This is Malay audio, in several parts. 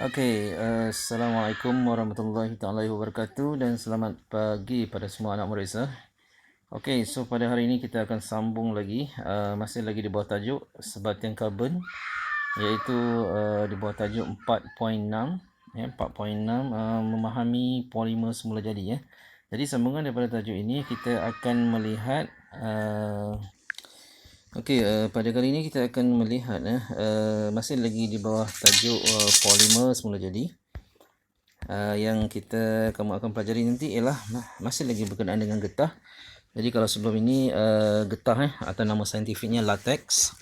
Assalamualaikum warahmatullahi taala wabarakatuh dan selamat pagi pada semua anak murid saya. So pada hari ini kita akan sambung lagi, masih lagi di bawah tajuk sebatian karbon, iaitu di bawah tajuk 4.6, 4.6 memahami polimer semula jadi ya. Jadi sambungan daripada tajuk ini kita akan melihat pada kali ini kita akan melihat masih lagi di bawah tajuk polimer semula jadi. Yang kamu akan pelajari nanti ialah masih lagi berkenaan dengan getah. Jadi kalau sebelum ini getah atau nama saintifiknya latex,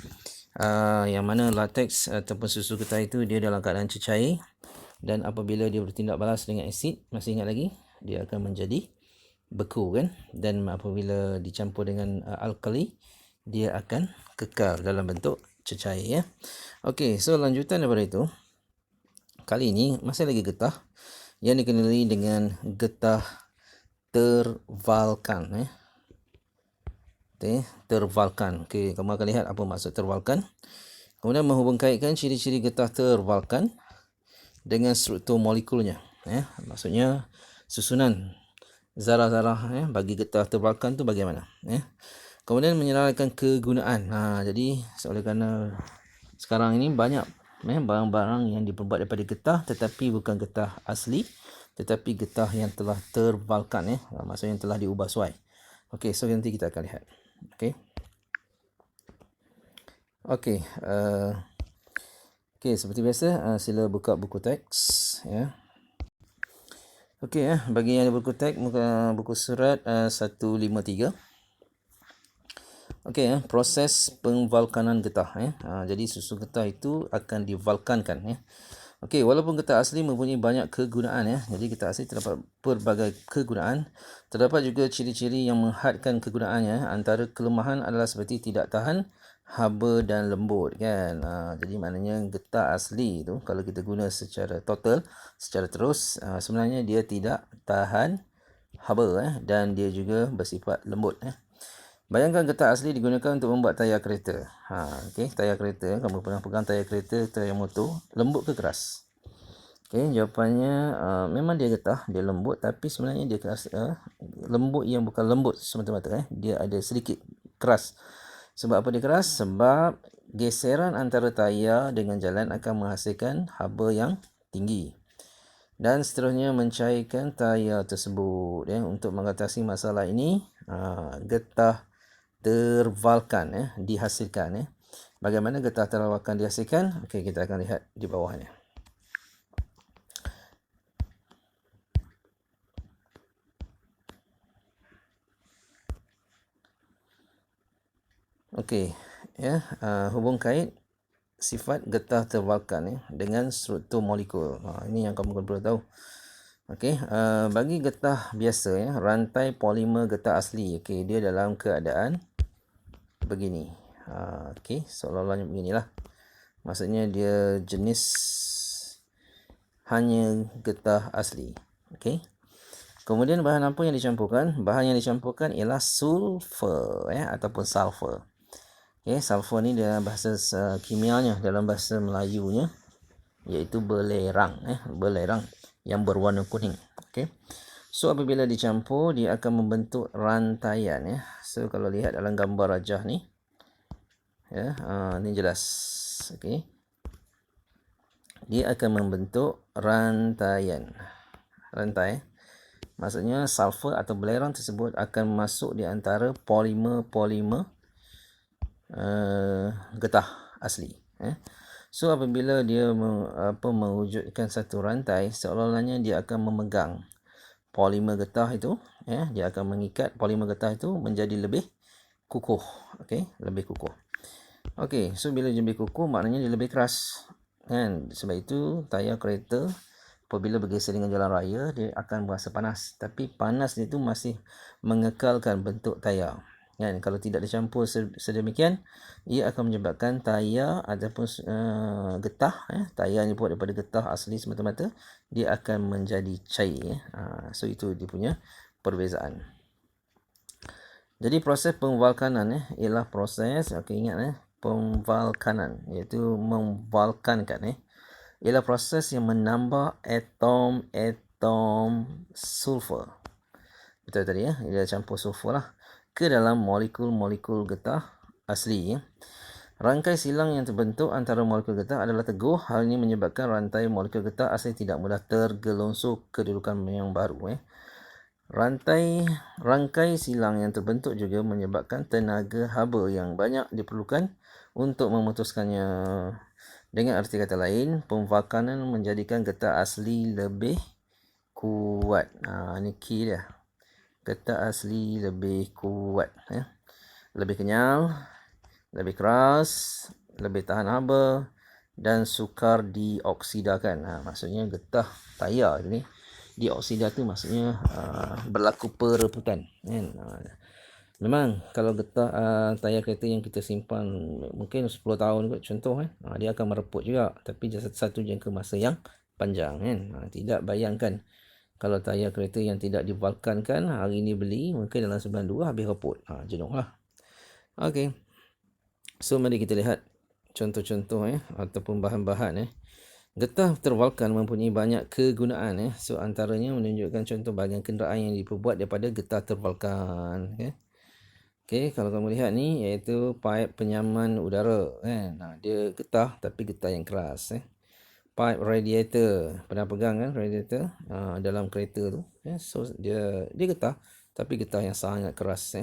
yang mana latex ataupun susu getah itu dia dalam keadaan cecair, dan apabila dia bertindak balas dengan asid, masih ingat lagi, dia akan menjadi beku kan, dan apabila dicampur dengan alkali, dia akan kekal dalam bentuk cecair ya. So lanjutan daripada itu, kali ini masih lagi getah yang dikenali dengan getah tervalkan tervalkan. Kamu akan lihat apa maksud tervalkan. Kemudian menghubungkaitkan ciri-ciri getah tervalkan dengan struktur molekulnya. Maksudnya susunan zarah-zarah bagi getah tervalkan tu bagaimana. Kemudian menyerahkan kegunaan. Jadi oleh kerana sekarang ini banyak barang-barang yang diperbuat daripada getah tetapi bukan getah asli, tetapi getah yang telah tervalkan maksudnya yang telah diubah suai. So nanti kita akan lihat. Seperti biasa, sila buka buku teks ya. Bagi yang ada buku teks, buku surat 153. Proses pengvalkanan getah jadi susu getah itu akan divalkankan walaupun getah asli mempunyai banyak kegunaan jadi getah asli terdapat pelbagai kegunaan. Terdapat juga ciri-ciri yang menghadkan kegunaannya. Antara kelemahan adalah seperti tidak tahan haba dan lembut kan. Jadi maknanya getah asli itu kalau kita guna secara total, secara terus, sebenarnya dia tidak tahan haba dan dia juga bersifat lembut. Bayangkan getah asli digunakan untuk membuat tayar kereta. Tayar kereta, kamu pernah pegang tayar kereta, tayar motor, lembut ke keras? Jawapannya memang dia getah, dia lembut, tapi sebenarnya dia keras. Lembut yang bukan lembut semata-mata, dia ada sedikit keras. Sebab apa dia keras? Sebab geseran antara tayar dengan jalan akan menghasilkan haba yang tinggi. Dan seterusnya mencairkan tayar tersebut. Untuk mengatasi masalah ini, getah tervalkan dihasilkan. Bagaimana getah tervalkan dihasilkan? Kita akan lihat di bawahnya. Hubung kait sifat getah tervalkan dengan struktur molekul. Ini yang kamu perlu tahu. Bagi getah biasa rantai polimer getah asli, dia dalam keadaan begini. Seolah-olahnya beginilah. Maksudnya dia jenis hanya getah asli. Kemudian bahan apa yang dicampurkan? Bahan yang dicampurkan ialah sulfur ataupun sulfur. Sulfur ni dalam bahasa kimianya, dalam bahasa Melayunya, iaitu belerang. Belerang yang berwarna kuning. So apabila dicampur, dia akan membentuk rantaian. So kalau lihat dalam gambar rajah ni, ni jelas. Dia akan membentuk rantaian. Rantai. Maksudnya sulfur atau belerang tersebut akan masuk di antara polimer-polimer getah asli. So apabila dia mewujudkan satu rantai, seolah-olahnya dia akan memegang polimer getah itu, dia akan mengikat polimer getah itu menjadi lebih kukuh. Lebih kukuh. So bila dia lebih kukuh, maknanya dia lebih keras. Sebab itu tayar kereta apabila bergeser dengan jalan raya, dia akan berasa panas. Tapi panas itu masih mengekalkan bentuk tayar. Kalau tidak dicampur sedemikian, ia akan menyebabkan tayar ataupun getah, tayar yang dibuat daripada getah asli semata-mata, dia akan menjadi cair. So itu dia punya perbezaan. Jadi proses pengvalkanan ialah proses, ingat pengvalkanan, iaitu memvalkankan ialah proses yang menambah atom sulfur. Betul tadi ya, dia campur sulfur lah ke dalam molekul-molekul getah asli ya. Rangkai silang yang terbentuk antara molekul getah adalah teguh. Hal ini menyebabkan rantai molekul getah asli tidak mudah tergelungsur kedudukan yang baru. Rangkai silang yang terbentuk juga menyebabkan tenaga haba yang banyak diperlukan untuk memutuskannya. Dengan arti kata lain, pemvulkanan menjadikan getah asli lebih kuat. Ini key dia. Getah asli lebih kuat. Lebih kenyal, lebih keras, lebih tahan haba dan sukar dioksidakan. Maksudnya getah tayar ni dioksida tu maksudnya berlaku perebutan kan. Memang kalau getah tayar kereta yang kita simpan mungkin 10 tahun kot contoh kan, dia akan mereput juga, tapi satu jangka masa yang panjang kan. Tidak bayangkan kalau tayar kereta yang tidak divulkankan hari ni beli, mungkin dalam sebulan 2 habis reput. Jenuh lah. Okey. So mari kita lihat contoh-contoh ataupun bahan-bahan Getah tervulkan mempunyai banyak kegunaan So antaranya menunjukkan contoh bahagian kenderaan yang diperbuat daripada getah tervulkan. Okey, kalau kamu lihat ni iaitu paip penyaman udara kan. Dia getah tapi getah yang keras Pipe radiator, pernah pegang kan radiator dalam kereta tu So dia getah tapi getah yang sangat keras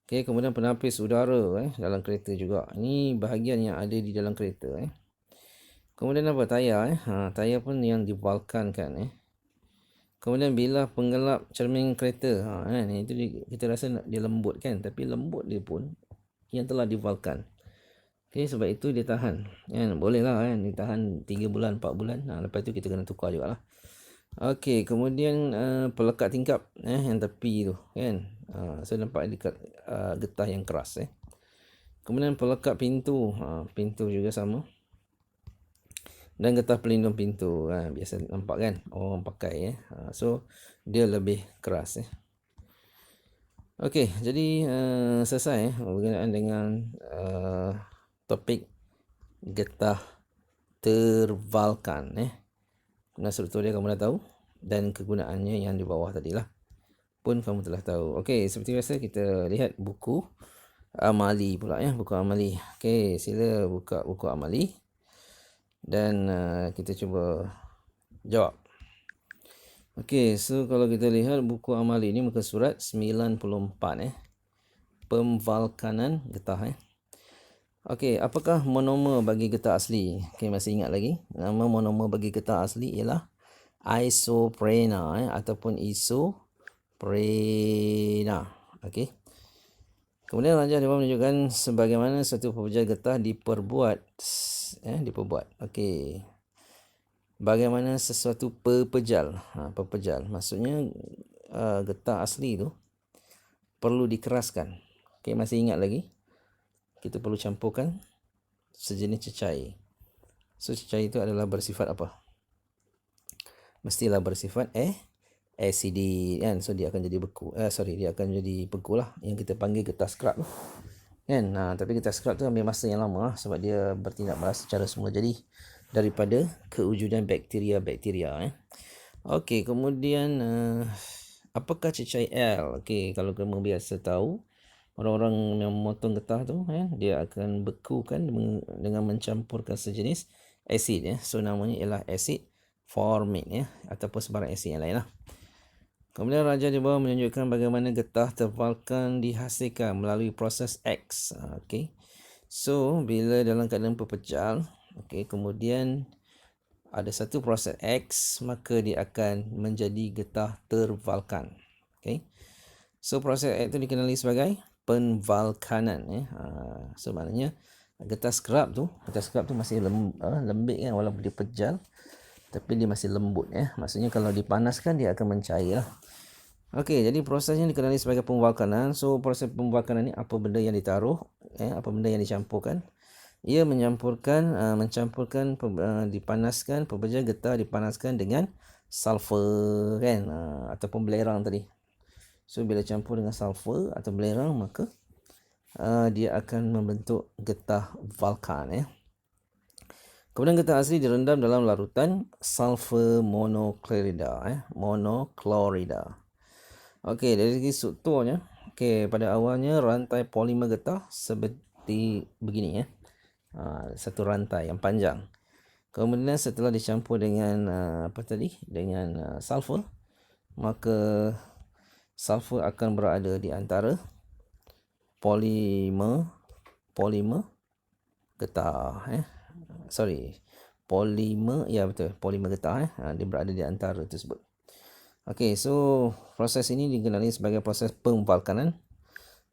Okey, kemudian penapis udara dalam kereta juga. Ini bahagian yang ada di dalam kereta Kemudian apa? Tayar tayar pun yang divulkankan Kemudian bilah penggelap cermin kereta. Itu kita rasa dia lembut kan, tapi lembut dia pun yang telah divulkan. Okey, sebab itu dia tahan. Boleh lah dia tahan 3 bulan, 4 bulan. Lepas tu kita kena tukar jugalah. Okey, kemudian pelekat tingkap yang tepi tu kan. Saya nampak dekat getah yang keras Kemudian pelekat pintu. Pintu juga sama. Dan getah pelindung pintu biasa nampak kan orang pakai so dia lebih keras Okey, jadi selesai berkenaan dengan topik getah tervulkan Kemudian struktur dia kamu dah tahu dan kegunaannya yang di bawah tadilah pun kamu telah tahu. Okey, seperti biasa kita lihat buku amali pula buku amali. Okey, sila buka buku amali dan kita cuba jawab. Okey, so kalau kita lihat buku amali ini muka surat 94 Pemvulkanan getah Okey, apakah monomer bagi getah asli? Okey, masih ingat lagi? Nama monomer bagi getah asli ialah isoprena ataupun isoprena. Okey. Kemudian Raja Dewa menunjukkan sebagaimana satu pepejal getah diperbuat. Okey. Bagaimana sesuatu pepejal. Pepejal. Maksudnya getah asli tu perlu dikeraskan. Okey, masih ingat lagi? Kita perlu campurkan sejenis cecair. So cecair itu adalah bersifat apa? Mestilah bersifat acidic kan. So dia akan jadi beku. Dia akan jadi beku lah, yang kita panggil getah scrub kan. Tapi getah scrub tu ambil masa yang lama sebab dia bertindak balas secara semula jadi daripada kewujudan bakteria-bakteria Okey, kemudian apakah cecair L? Okey, kalau kamu biasa tahu orang-orang yang memotong getah tu dia akan bekukan dengan mencampurkan sejenis asid So namanya ialah asid formate ataupun sebarang asid yang lain lah. Kemudian Raja di bawah menunjukkan bagaimana getah tervulkan dihasilkan melalui proses X. Okey. So bila dalam keadaan pepejal, kemudian ada satu proses X, maka dia akan menjadi getah tervulkan. Okey. So proses X itu dikenali sebagai penvulkanan So maknanya getah scrub tu masih lembik kan, walaupun dia pejal tapi dia masih lembut Maksudnya kalau dipanaskan dia akan mencair lah. Okey, jadi prosesnya dikenali sebagai penvulkanan. So proses penvulkanan ni apa benda yang ditaruh apa benda yang dicampurkan. Ia mencampurkan dipanaskan pepejal getah dipanaskan dengan sulfur kan ataupun belerang tadi. So bila campur dengan sulfur atau belerang maka dia akan membentuk getah vulkan Kemudian getah asli direndam dalam larutan sulfur monochlorida. Monochlorida. Okey, dari segi strukturnya, okey, pada awalnya rantai polimer getah seperti begini ya. Satu rantai yang panjang. Kemudian setelah dicampur dengan dengan sulfur, maka sulfur akan berada di antara polimer getah polimer, ya betul, polimer getah dia berada di antara tersebut. Okey, so proses ini dikenali sebagai proses pemvalkanan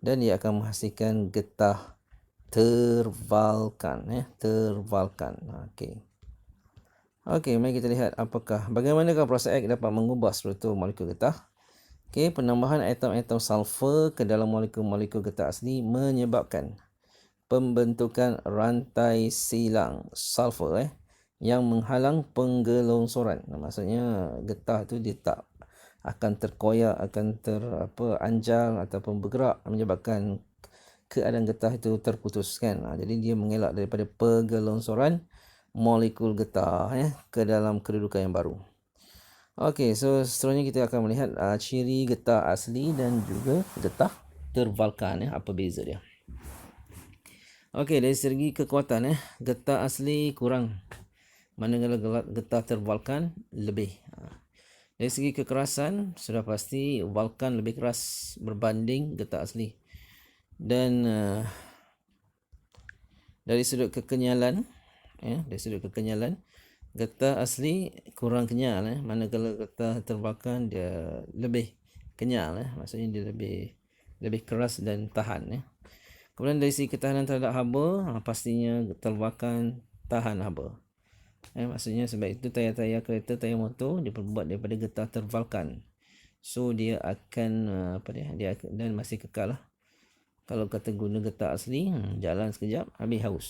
dan dia akan menghasilkan getah tervalkan tervalkan. Okey, mari kita lihat bagaimanakah proses X dapat mengubah struktur molekul getah. Okey, penambahan atom-atom sulfur ke dalam molekul-molekul getah asli menyebabkan pembentukan rantai silang sulfur yang menghalang penggelongsoran. Maksudnya getah tu dia tak akan terkoyak, akan anjal ataupun bergerak, menyebabkan keadaan getah itu terputus kan. Jadi dia mengelak daripada penggelongsoran molekul getah ke dalam kedudukan yang baru. Okey, so seterusnya kita akan melihat ciri getah asli dan juga getah tervalkan apa beza dia. Okey, dari segi kekuatan getah asli kurang, manakala getah tervalkan lebih. Dari segi kekerasan sudah pasti valkan lebih keras berbanding getah asli. Dan dari sudut kekenyalan getah asli kurang kenyal manakala getah tervalkan dia lebih kenyal maksudnya dia lebih keras dan tahan Kemudian dari segi ketahanan terhadap haba, pastinya tervalkan tahan haba. Maksudnya sebab itu tayar-tayar kereta, tayar motor diperbuat daripada getah tervalkan. So dia akan dan masih kekal lah. Kalau kata guna getah asli, jalan sekejap habis haus.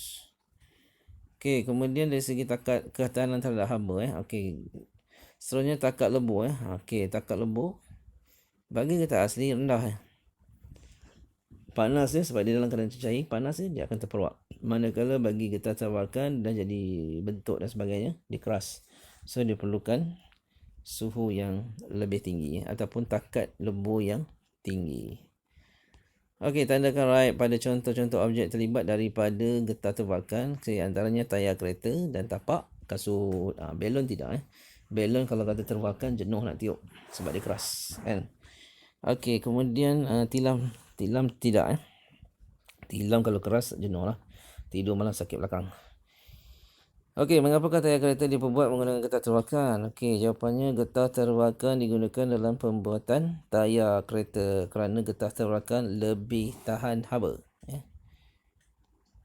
Okey, kemudian dari segi ketahanan terhadap haba okey. Seterusnya takat lebur Okey, takat lebur bagi getah asli rendah panas sebab dia dalam keadaan cair, panas dia akan terperuak. Manakala bagi getah tervalkan dah jadi bentuk dan sebagainya, dia keras. So diperlukan suhu yang lebih tinggi ataupun takat lebur yang tinggi. Okey, tandakan right pada contoh-contoh objek terlibat daripada getah tervalkan, antaranya tayar kereta dan tapak kasut. Belon tidak Belon kalau kata tervalkan jenuh nak tiup sebab dia keras kan. Okey, kemudian tilam tidak tilam kalau keras jenuh lah, tidur malam sakit belakang. Okey, mengapakah tayar kereta diperbuat menggunakan getah tervalkan? Okey, jawapannya getah tervalkan digunakan dalam pembuatan tayar kereta kerana getah tervalkan lebih tahan haba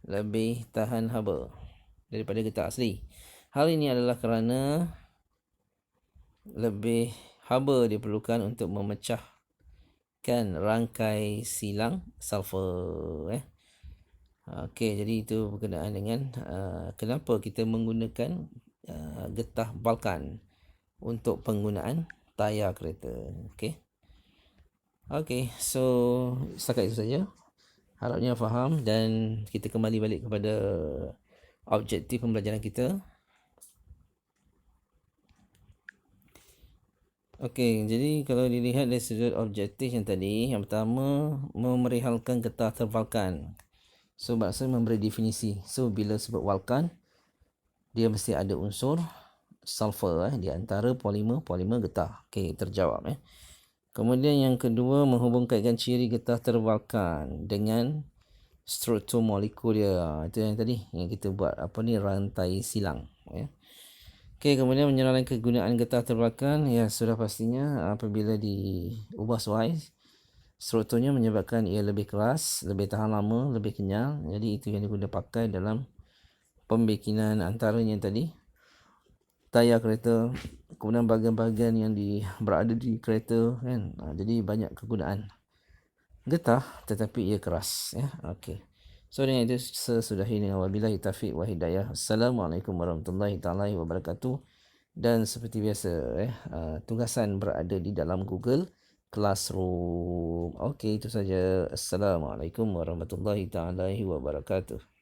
lebih tahan haba daripada getah asli. Hal ini adalah kerana lebih haba diperlukan untuk memecah rangkai silang sulfur Okey, jadi itu berkenaan dengan kenapa kita menggunakan getah valkan untuk penggunaan tayar kereta. Okey, so setakat itu saja. Harapnya faham dan kita kembali balik kepada objektif pembelajaran kita. Okey, jadi kalau dilihat dari sudut objektif yang tadi, yang pertama memerihalkan getah tervalkan. So maksud memberi definisi. So bila sebut valkan, dia mesti ada unsur sulfur di antara polimer getah. Okey, terjawab Kemudian yang kedua menghubungkan ciri getah tervalkan dengan struktur molekul dia. Itu yang tadi yang kita buat rantai silang Okey, kemudian menyerang kegunaan getah tervalkan, sudah pastinya apabila diubah suai, strukturnya menyebabkan ia lebih keras, lebih tahan lama, lebih kenyal. Jadi itu yang digunakan pakai dalam pembikinan antaranya tadi tayar kereta, kemudian bahagian-bahagian yang berada di kereta kan. Jadi banyak kegunaan getah tetapi ia keras Okey. So dengan itu sesudahi dengan wabillahi taufiq wa hidayah. Assalamualaikum warahmatullahi taala wabarakatuh. Dan seperti biasa tugasan berada di dalam Google Classroom. Okey, itu saja. Assalamualaikum warahmatullahi taala wabarakatuh.